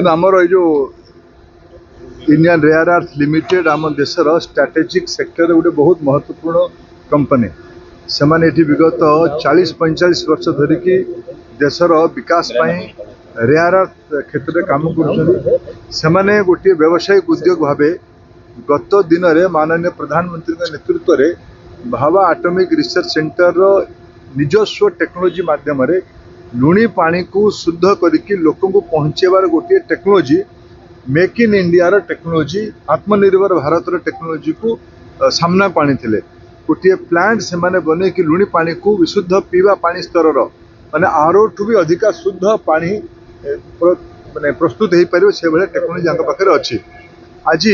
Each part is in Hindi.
आमर ये जो इंडियन रेयर अर्थ लिमिटेड आम देशर स्ट्रैटेजिक सेक्टर गोटे बहुत महत्वपूर्ण कंपनी से विगत 40-45 वर्ष धरिकी देशर विकास रेयर अर्थ क्षेत्र में काम कर गोटे व्यावसायिक उद्योग भाव गत दिन में माननीय प्रधानमंत्री नेतृत्व में भाभा एटॉमिक रिसर्च सेंटर निजस्व टेक्नोलोजी माध्यम लुणी पानी को शुद्ध करके लोक को पहुँचेबार गोटे technology make in India technology आत्मनिर्भर भारत टेक्नोलोजी को सामना को आनी गोटे प्लांट से बने कि लुणी पानी को विशुद्ध पीवा पानी स्तर माने आरो ठू भी अधिका शुद्ध पानी माने प्रस्तुत हो पार से भाई टेक्नोलोजी पाखे अच्छी आज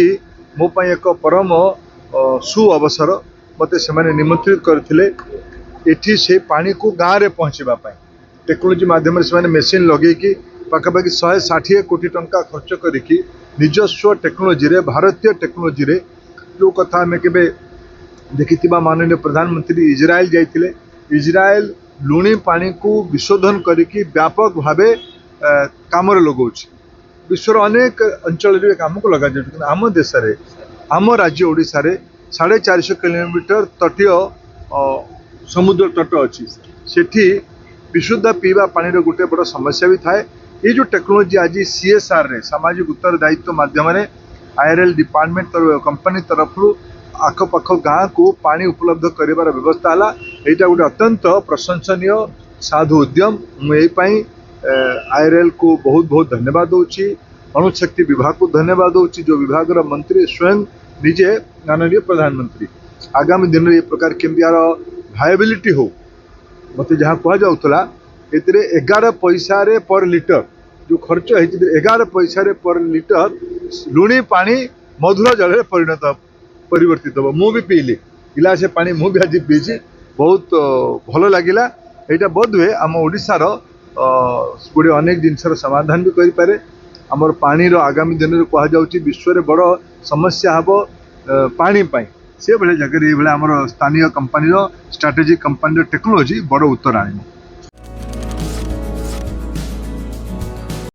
मोप एक परम सु अवसर मत से निमंत्रित करते से पानी को गाँव में पहुँचापी टेक्नोलोजी माध्यम से मेसीन लगे पाखापाखि 160 कोटी टंका खर्च करी निजस्व टेक्नोलोजी रे भारतीय टेक्नोलोजी रे जो कथा आम के देखि माननीय प्रधानमंत्री इजराइल जाइए इजराइल लुणी पानी को विशोधन करके व्यापक भाव काम लगौछ विश्वर अनेक अंचल काम को लगा आम देश में आम राज्य ओडिशा रे 450 किलोमीटर तटीय समुद्र तट अच्छी सेठी विशुद्ध पीवा पानी गोटे बड़ समस्या भी थाए ये जो टेक्नोलोजी आज CSR रे सामाजिक उत्तरदायित्व माध्यम IRL डिपार्टमेंट कंपनी तरफ आखपाख गाँ को पानी उपलब्ध कर व्यवस्था है यहाँ गोटे अत्यंत प्रशंसनीय साधु उद्यम मुझे IRL को बहुत बहुत धन्यवाद दूची अणुशक्ति विभाग को धन्यवाद दूची जो विभाग मंत्री स्वयं निजे माननीय प्रधानमंत्री आगामी दिन में ये प्रकार केमती यार भायबिलिटी हो मत जहाँ कहला ए 11 पैसा पर लिटर जो खर्च है 11 पैसा पर लिटर लुणी पानी मधुर जल परिवर्तित हम मु भी पीली गिलासे पानी मु भी आज पीची बहुत भल लगे यहाँ बोध हुए आम ओडिशार गोटे अनेक जिनसर समाधान भी करें आमर पानीर आगामी दिन में कहुच्छी विश्व में बड़ समस्या हम पानी से भाई जगह ये आम स्थानीय कंपनी स्ट्रैटेजिक कंपनी टेक्नोलोजी बड़ उत्तर आने